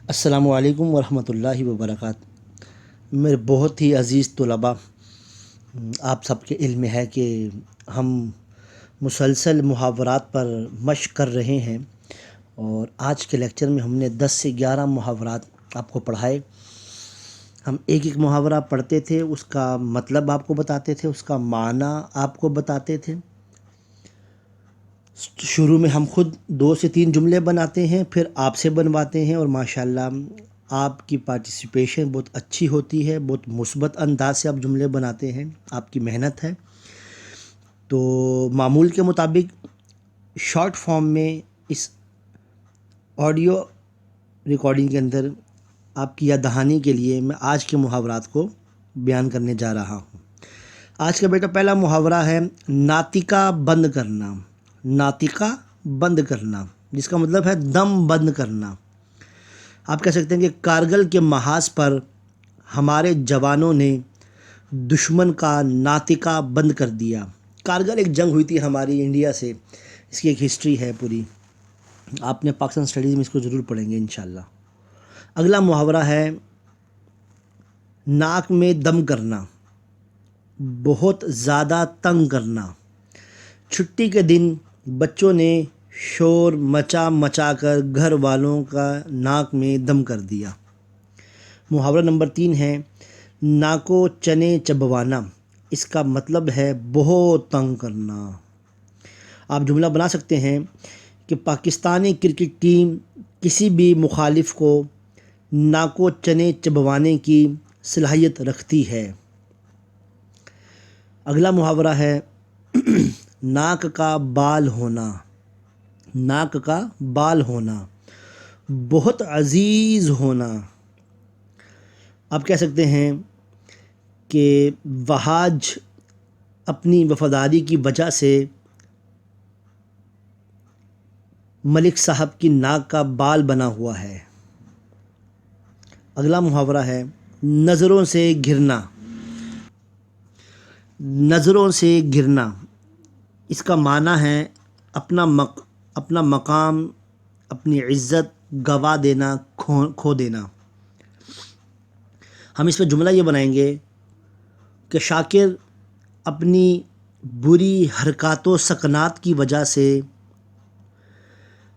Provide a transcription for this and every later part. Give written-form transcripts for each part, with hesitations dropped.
السلام علیکم ورحمۃ اللہ وبرکاتہ۔ میرے بہت ہی عزیز طلباء، آپ سب کے علم ہے کہ ہم مسلسل محاورات پر مشق کر رہے ہیں، اور آج کے لیکچر میں ہم نے 10 سے 11 محاورات آپ کو پڑھائے۔ ہم ایک ایک محاورہ پڑھتے تھے، اس کا مطلب آپ کو بتاتے تھے، اس کا معنی آپ کو بتاتے تھے۔ شروع میں ہم خود 2 سے 3 جملے بناتے ہیں، پھر آپ سے بنواتے ہیں، اور ماشاءاللہ آپ کی پارٹیسپیشن بہت اچھی ہوتی ہے، بہت مثبت انداز سے آپ جملے بناتے ہیں، آپ کی محنت ہے۔ تو معمول کے مطابق شارٹ فارم میں اس آڈیو ریکارڈنگ کے اندر آپ کی یاد دہانی کے لیے میں آج کے محاورات کو بیان کرنے جا رہا ہوں۔ آج کا بیٹا پہلا محاورہ ہے ناطقہ بند کرنا۔ ناطقہ بند کرنا، جس کا مطلب ہے دم بند کرنا۔ آپ کہہ سکتے ہیں کہ کارگل کے محاذ پر ہمارے جوانوں نے دشمن کا ناطقہ بند کر دیا۔ کارگل ایک جنگ ہوئی تھی ہماری انڈیا سے، اس کی ایک ہسٹری ہے پوری، آپ نے پاکستان اسٹڈیز میں اس کو ضرور پڑھیں گے انشاءاللہ۔ اگلا محاورہ ہے ناک میں دم کرنا، بہت زیادہ تنگ کرنا۔ چھٹی کے دن بچوں نے شور مچا کر گھر والوں کا ناک میں دم کر دیا۔ محاورہ نمبر 3 ہے ناکو چنے چبوانا، اس کا مطلب ہے بہت تنگ کرنا۔ آپ جملہ بنا سکتے ہیں کہ پاکستانی کرکٹ ٹیم کسی بھی مخالف کو ناکو چنے چبوانے کی صلاحیت رکھتی ہے۔ اگلا محاورہ ہے ناک کا بال ہونا۔ ناک کا بال ہونا، بہت عزیز ہونا۔ آپ کہہ سکتے ہیں کہ وہاج اپنی وفاداری کی وجہ سے ملک صاحب کی ناک کا بال بنا ہوا ہے۔ اگلا محاورہ ہے نظروں سے گرنا۔ نظروں سے گرنا، اس کا معنی ہے اپنا مقام، اپنی عزت گوا دینا، کھو دینا۔ ہم اس پہ جملہ یہ بنائیں گے کہ شاکر اپنی بری حرکات و سکنات کی وجہ سے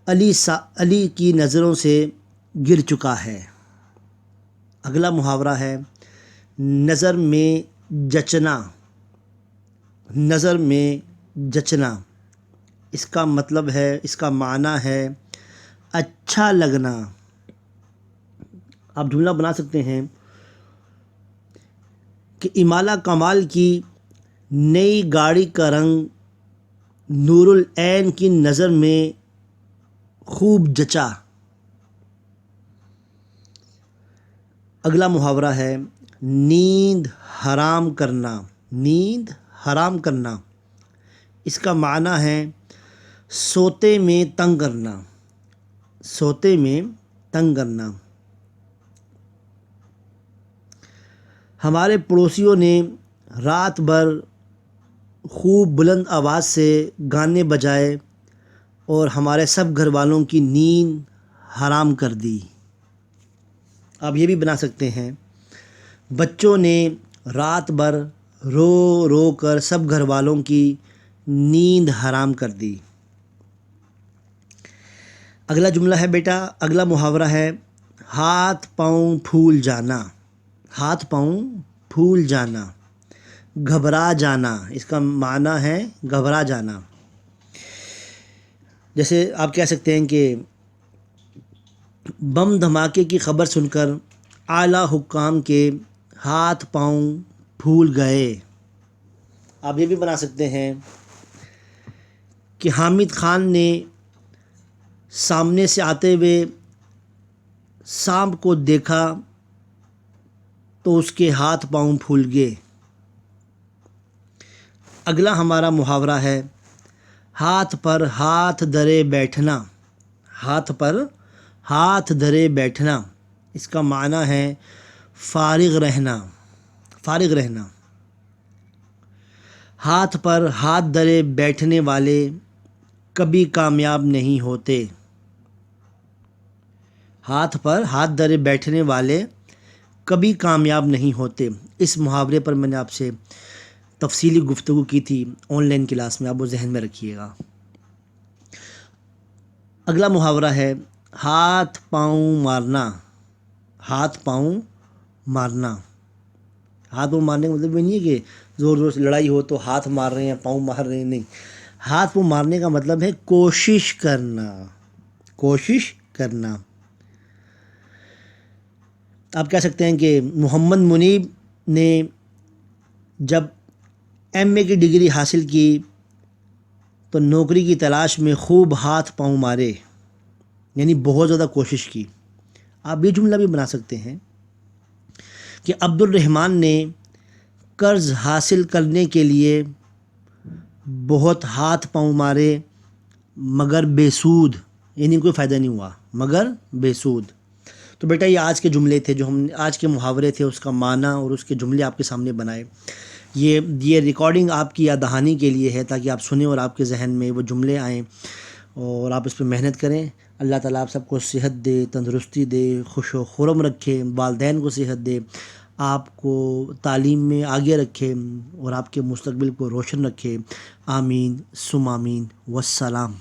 علی کی نظروں سے گر چکا ہے۔ اگلا محاورہ ہے نظر میں جچنا۔ نظر میں جچنا، اس کا مطلب ہے، اس کا معنی ہے اچھا لگنا۔ آپ جملہ بنا سکتے ہیں کہ امالہ کمال کی نئی گاڑی کا رنگ نور العین کی نظر میں خوب جچا۔ اگلا محاورہ ہے نیند حرام کرنا۔ نیند حرام کرنا، اس کا معنی ہے سوتے میں تنگ کرنا۔ سوتے میں تنگ کرنا۔ ہمارے پڑوسیوں نے رات بھر خوب بلند آواز سے گانے بجائے اور ہمارے سب گھر والوں کی نیند حرام کر دی۔ آپ یہ بھی بنا سکتے ہیں بچوں نے رات بھر رو رو کر سب گھر والوں کی نیند حرام کر دی۔ اگلا جملہ ہے بیٹا، اگلا محاورہ ہے ہاتھ پاؤں پھول جانا۔ ہاتھ پاؤں پھول جانا، گھبرا جانا، اس کا معنی ہے گھبرا جانا۔ جیسے آپ کہہ سکتے ہیں کہ بم دھماکے کی خبر سن کر اعلیٰ حکام کے ہاتھ پاؤں پھول گئے۔ آپ یہ بھی بنا سکتے ہیں کہ حامد خان نے سامنے سے آتے ہوئے سانپ کو دیکھا تو اس کے ہاتھ پاؤں پھول گئے۔ اگلا ہمارا محاورہ ہے ہاتھ پر ہاتھ دھرے بیٹھنا۔ ہاتھ پر ہاتھ دھرے بیٹھنا، اس کا معنی ہے فارغ رہنا۔ فارغ رہنا۔ ہاتھ پر ہاتھ دھرے بیٹھنے والے کبھی کامیاب نہیں ہوتے۔ ہاتھ پر ہاتھ دھرے بیٹھنے والے کبھی کامیاب نہیں ہوتے۔ اس محاورے پر میں نے آپ سے تفصیلی گفتگو کی تھی آن لائن کلاس میں، آپ وہ ذہن میں رکھیے گا۔ اگلا محاورہ ہے ہاتھ پاؤں مارنا۔ ہاتھ پاؤں مارنا، ہاتھ پاؤں مارنے کا مطلب یہ نہیں ہے کہ زور زور سے لڑائی ہو تو ہاتھ مار رہے ہیں پاؤں مار رہے ہیں، نہیں۔ ہاتھ پاؤں مارنے کا مطلب ہے کوشش کرنا، کوشش کرنا۔ آپ کہہ سکتے ہیں کہ محمد منیب نے جب ایم اے کی ڈگری حاصل کی تو نوکری کی تلاش میں خوب ہاتھ پاؤں مارے، یعنی بہت زیادہ کوشش کی۔ آپ یہ جملہ بھی بنا سکتے ہیں کہ عبد الرحمن نے قرض حاصل کرنے کے لیے بہت ہاتھ پاؤں مارے مگر بے سود، یعنی کوئی فائدہ نہیں ہوا، مگر بے سود۔ تو بیٹا یہ آج کے جملے تھے، جو ہم آج کے محاورے تھے، اس کا معنی اور اس کے جملے آپ کے سامنے بنائے۔ یہ ریکارڈنگ آپ کی یاد دہانی کے لیے ہے، تاکہ آپ سنیں اور آپ کے ذہن میں وہ جملے آئیں اور آپ اس پہ محنت کریں۔ اللہ تعالیٰ آپ سب کو صحت دے، تندرستی دے، خوش و خرم رکھے، والدین کو صحت دے، آپ کو تعلیم میں آگے رکھے اور آپ کے مستقبل کو روشن رکھے۔ آمین ثم آمین، والسلام۔